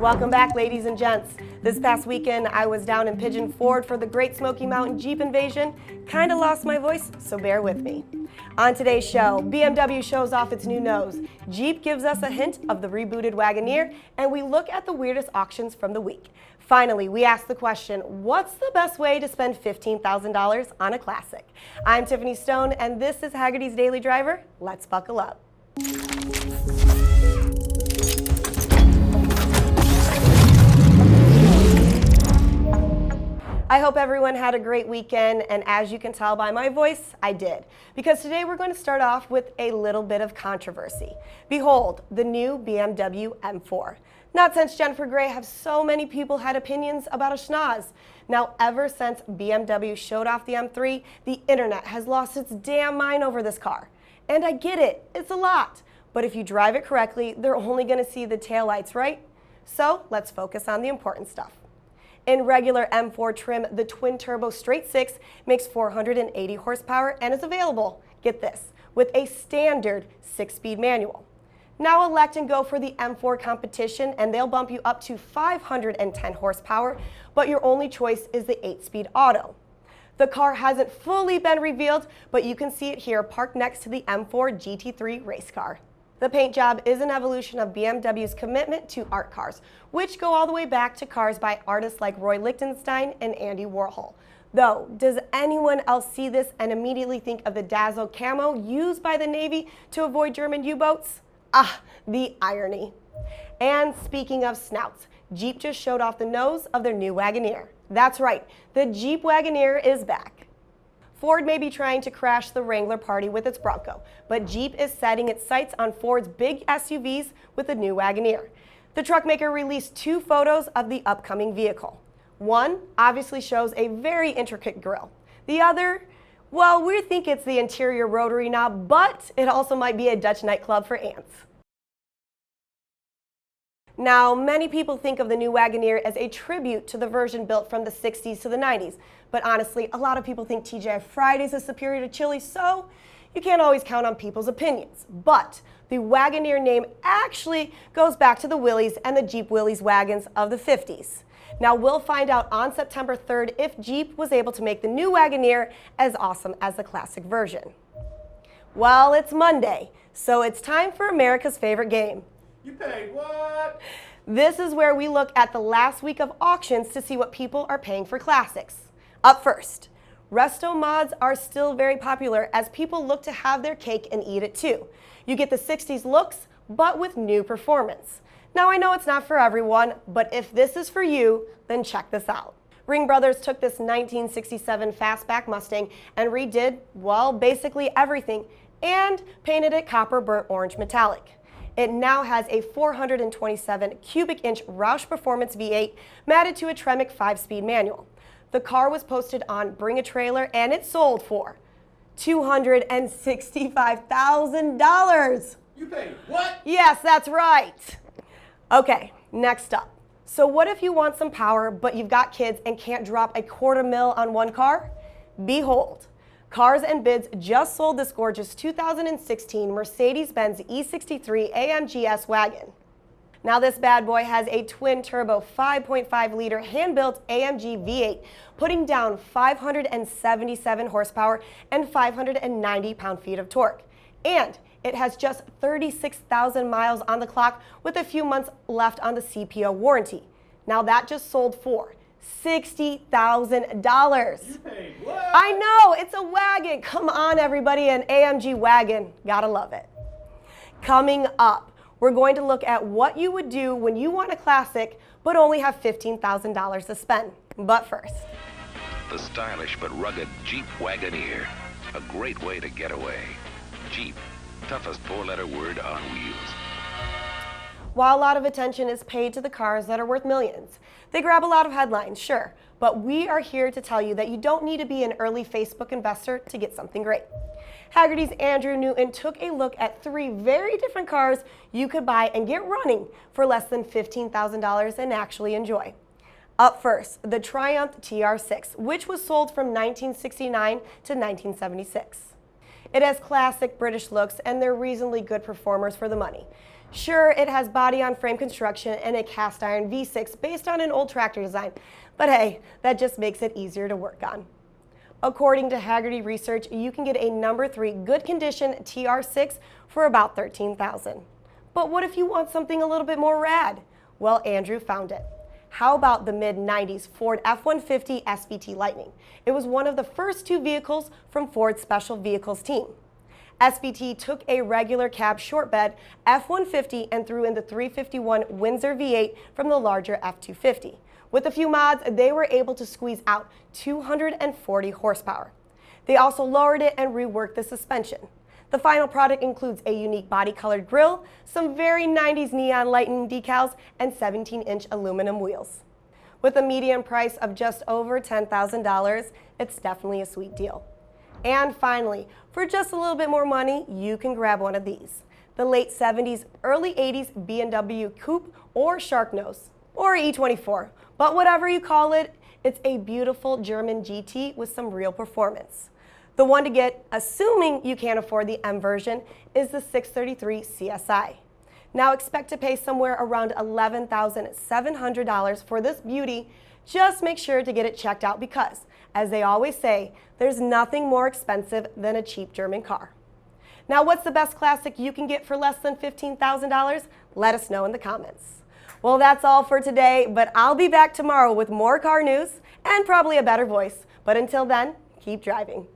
Welcome back, ladies and gents. This past weekend, I was down in Pigeon Forge for the Great Smoky Mountain Jeep invasion. Kinda lost my voice, so bear with me. On today's show, BMW shows off its new nose, Jeep gives us a hint of the rebooted Wagoneer, and we look at the weirdest auctions from the week. Finally, we ask the question, what's the best way to spend $15,000 on a classic? I'm Tiffany Stone, and this is Hagerty's Daily Driver. Let's buckle up. I hope everyone had a great weekend, and as you can tell by my voice, I did. Because today we're going to start off with a little bit of controversy. Behold, the new BMW M4. Not since Jennifer Grey have so many people had opinions about a schnoz. Now, ever since BMW showed off the M3, the internet has lost its damn mind over this car. And I get it, it's a lot. But if you drive it correctly, they're only going to see the taillights, right? So let's focus on the important stuff. In regular M4 trim, the twin-turbo straight-six makes 480 horsepower and is available, get this, with a standard 6-speed manual. Now elect and go for the M4 competition, and they'll bump you up to 510 horsepower, but your only choice is the 8-speed auto. The car hasn't fully been revealed, but you can see it here parked next to the M4 GT3 race car. The paint job is an evolution of BMW's commitment to art cars, which go all the way back to cars by artists like Roy Lichtenstein and Andy Warhol. Though, does anyone else see this and immediately think of the Dazzle camo used by the Navy to avoid German U-boats? Ah, the irony. And speaking of snouts, Jeep just showed off the nose of their new Wagoneer. That's right, the Jeep Wagoneer is back. Ford may be trying to crash the Wrangler party with its Bronco, but Jeep is setting its sights on Ford's big SUVs with the new Wagoneer. The truck maker released 2 photos of the upcoming vehicle. One obviously shows a very intricate grille. The other, well, we think it's the interior rotary knob, but it also might be a Dutch nightclub for ants. Now, many people think of the new Wagoneer as a tribute to the version built from the 60s to the 90s, but honestly, a lot of people think TGI Fridays is superior to Chili, so you can't always count on people's opinions. But the Wagoneer name actually goes back to the Willys and the Jeep Willys wagons of the 50s. Now, we'll find out on September 3rd if Jeep was able to make the new Wagoneer as awesome as the classic version. Well, it's Monday, so it's time for America's favorite game. You paid what? This is where we look at the last week of auctions to see what people are paying for classics. Up first, resto mods are still very popular as people look to have their cake and eat it too. You get the 60s looks, but with new performance. Now I know it's not for everyone, but if this is for you, then check this out. Ringbrothers took this 1967 fastback Mustang and redid, well, basically everything, and painted it copper burnt orange metallic. It now has a 427 cubic inch Roush Performance V8 matted to a Tremec 5-speed manual. The car was posted on Bring a Trailer and it sold for $265,000. You paid what? Yes, that's right. Okay, next up. So what if you want some power, but you've got kids and can't drop $250,000 on one car? Behold. Cars and Bids just sold this gorgeous 2016 Mercedes-Benz E63 AMG S-Wagon. Now this bad boy has a twin-turbo 5.5-liter hand-built AMG V8, putting down 577 horsepower and 590 pound-feet of torque. And it has just 36,000 miles on the clock with a few months left on the CPO warranty. Now that just sold for $60,000. You paid what? I know, it's a wagon. Come on, everybody, an AMG wagon. Gotta love it. Coming up, we're going to look at what you would do when you want a classic but only have $15,000 to spend. But first, the stylish but rugged Jeep Wagoneer. A great way to get away. Jeep, toughest 4-letter word on wheels. while a lot of attention is paid to the cars that are worth millions, they grab a lot of headlines, sure, but we are here to tell you that you don't need to be an early Facebook investor to get something great. Hagerty's Andrew Newton took a look at 3 very different cars you could buy and get running for less than $15,000 and actually enjoy. Up first, the Triumph TR6, which was sold from 1969 to 1976. It has classic British looks and they're reasonably good performers for the money. Sure, it has body-on-frame construction and a cast-iron V6 based on an old tractor design, but hey, that just makes it easier to work on. According to Hagerty research, you can get a number 3 good condition TR6 for about $13,000. But what if you want something a little bit more rad? Well, Andrew found it. How about the mid-90s Ford F-150 SVT Lightning? It was one of the first 2 vehicles from Ford's Special Vehicles team. SVT took a regular cab short bed F-150 and threw in the 351 Windsor V8 from the larger F-250. With a few mods, they were able to squeeze out 240 horsepower. They also lowered it and reworked the suspension. The final product includes a unique body-colored grille, some very 90s neon lightning decals, and 17-inch aluminum wheels. With a median price of just over $10,000, it's definitely a sweet deal. And finally, for just a little bit more money, you can grab one of these. The late 70s, early 80s BMW Coupe or Shark Nose, or E24. But whatever you call it, it's a beautiful German GT with some real performance. The one to get, assuming you can't afford the M version, is the 633 CSI. Now expect to pay somewhere around $11,700 for this beauty. Just make sure to get it checked out because, as they always say, there's nothing more expensive than a cheap German car. Now, what's the best classic you can get for less than $15,000? Let us know in the comments. Well, that's all for today, but I'll be back tomorrow with more car news and probably a better voice. But until then, keep driving.